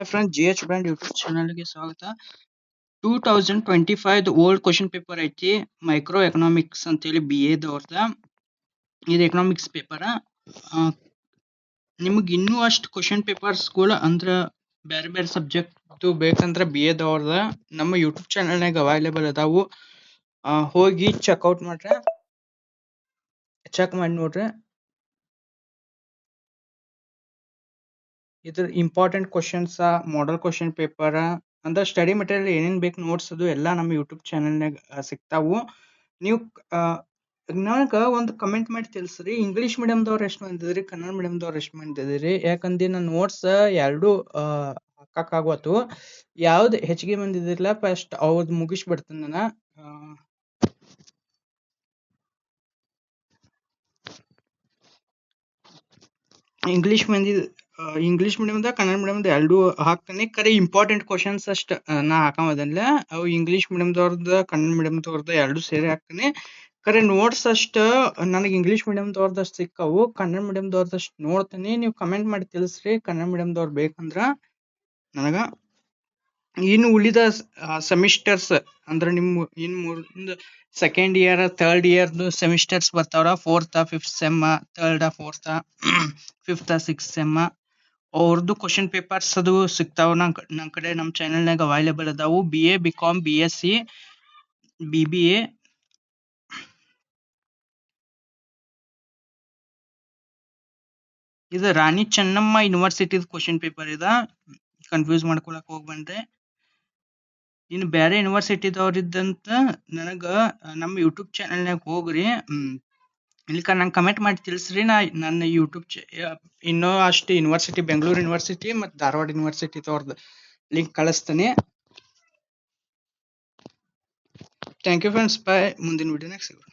Friends, G H brand YouTube ಚಾನಲ್ಗೆ ಸ್ವಾಗತ. 2025 old question paper ಐತಿ, ಮೈಕ್ರೋ ಎಕನಾಮಿಕ್ಸ್ ಅಂತೇಳಿ ಬಿ ಎದವ್ರದ. ಇದು ಎಕನಾಮಿಕ್ಸ್ ಪೇಪರ. ನಿಮಗೆ ಇನ್ನೂ ಅಷ್ಟು ಕ್ವಶನ್ ಪೇಪರ್ಸ್ಗಳು ಅಂದ್ರೆ ಬೇರೆ ಬೇರೆ ಸಬ್ಜೆಕ್ಟ್ ಬೇಕಂದ್ರೆ ಬಿ ಎದವ್ರದ ನಮ್ಮ ಯೂಟ್ಯೂಬ್ ಚಾನಲ್ನಾಗ ಅವೈಲೇಬಲ್ ಅದಾವು. ಹೋಗಿ ಚೆಕ್ಔಟ್ ಮಾಡ್ರೆ, ಚೆಕ್ ಮಾಡಿ ನೋಡ್ರಿ. ಇದ್ರ important questions, model question paper ಅಂದ್ರೆ ಸ್ಟಡಿ ಮೆಟೀರಿಯಲ್ ಏನೇನ್ ಬೇಕು ನೋಟ್ಸ್ ಅದು ಎಲ್ಲ ನಮ್ಮ ಯೂಟ್ಯೂಬ್ ಚಾನಲ್ನಾಗ ಸಿಗ್ತಾವು. ನೀವು ನನಗ ಒಂದು ಕಮೆಂಟ್ ಮಾಡಿ ತಿಳಿಸ್ರಿ, ಇಂಗ್ಲಿಷ್ ಮೀಡಿಯಮ್ದವ್ರು ಎಷ್ಟು ಮಂದಿದ್ರಿ, ಕನ್ನಡ ಮೀಡಿಯಮ್ದವ್ರು ಎಷ್ಟು ಮಂದಿದ್ರಿ. ಯಾಕಂದ್ರೆ ನನ್ನ ನೋಟ್ಸ್ ಎರಡು ಹಾಕಕ್ಕಾಗತ್ತು. ಯಾವ್ದು ಹೆಚ್ಚಿಗೆ ಮಂದಿದಿರಲ್ಲ ಫಸ್ಟ್ ಅವ್ರದ್ದು ಮುಗಿಸ್ಬಿಡ್ತೀನಿ ನಾನು. ಇಂಗ್ಲಿಷ್ ಮೀಡಿಯಮ್ದ ಕನ್ನಡ ಮೀಡಿಯಮ್ದ ಎರಡು ಹಾಕ್ತಾನೆ. ಕರೆ ಇಂಪಾರ್ಟೆಂಟ್ ಕ್ವಶನ್ಸ್ ಅಷ್ಟ ನಾ ಹಾಕಂಬದಲ್ಲ, ಅವು ಇಂಗ್ಲಿಷ್ ಮೀಡಿಯಮ್ದವ್ರದ್ದು ಕನ್ನಡ ಮೀಡಿಯಮ್ದವ್ರದ್ದು ಎರಡು ಸೇರಿ ಹಾಕ್ತಾನೆ. ಕರೆ ನೋಟ್ಸ್ ಅಷ್ಟ ನನಗೆ ಇಂಗ್ಲಿಷ್ ಮೀಡಿಯಮ್ದವ್ರದ್ದು ಸಿಕ್ಕವು, ಕನ್ನಡ ಮೀಡಿಯಮ್ದವ್ರದ್ದು ನೋಡ್ತೀನಿ. ನೀವು ಕಮೆಂಟ್ ಮಾಡಿ ತಿಳಿಸ್ರಿ ಕನ್ನಡ ಮೀಡಿಯಮ್ದವ್ರು ಬೇಕಂದ್ರ. ನನಗ ಇನ್ನು ಉಳಿದ ಸೆಮಿಸ್ಟರ್ಸ್ ಅಂದ್ರೆ ನಿಮ್ಮ ಇನ್ ಮುಂದೆ ಸೆಕೆಂಡ್ ಇಯರ್ ಥರ್ಡ್ ಇಯರ್ದು ಸೆಮಿಸ್ಟರ್ಸ್ ಬರ್ತಾವ್ರ. 4th 5th sem, 3rd 4th 5th 6th sem ಅವ್ರದ್ದು ಕ್ವಶನ್ ಪೇಪರ್ಸ್ ಅದು ಸಿಗ್ತಾವ. ನನ್ನ ಕಡೆ ನಮ್ಮ ಚಾನಲ್ನಾಗ ಅವೈಲೇಬಲ್ ಅದಾವು. B A, B com, B S C, B B A. ಇದು ರಾಣಿ ಚೆನ್ನಮ್ಮ ಯೂನಿವರ್ಸಿಟಿದ ಕ್ವಶನ್ ಪೇಪರ್ ಇದ, ಕನ್ಫ್ಯೂಸ್ ಮಾಡ್ಕೊಳಕ್ ಹೋಗ್ಬಂದ್ರೆ. ಇನ್ನು ಬೇರೆ ಯೂನಿವರ್ಸಿಟಿದವ್ರಿದ್ದಂತ ನನಗ ನಮ್ಮ ಯೂಟ್ಯೂಬ್ ಚಾನಲ್ನಾಗ ಹೋಗ್ರಿ. ಇಲ್ಲಿಕ ನಂಗೆ ಕಮೆಂಟ್ ಮಾಡಿ ತಿಳಿಸ್ರಿ. ನನ್ನ ಯೂಟ್ಯೂಬ್ ಇನ್ನೂ ಅಷ್ಟು ಯೂನಿವರ್ಸಿಟಿ, ಬೆಂಗಳೂರು ಯೂನಿವರ್ಸಿಟಿ ಮತ್ತು ಧಾರವಾಡ ಯೂನಿವರ್ಸಿಟಿದವ್ರದ್ದು ಲಿಂಕ್ ಕಳಿಸ್ತೀನಿ. ಥ್ಯಾಂಕ್ ಯು ಫ್ರೆಂಡ್ಸ್, ಬಾಯ್. ಮುಂದಿನ ವಿಡಿಯೋನಾಗ ಸಿಗೋಣ.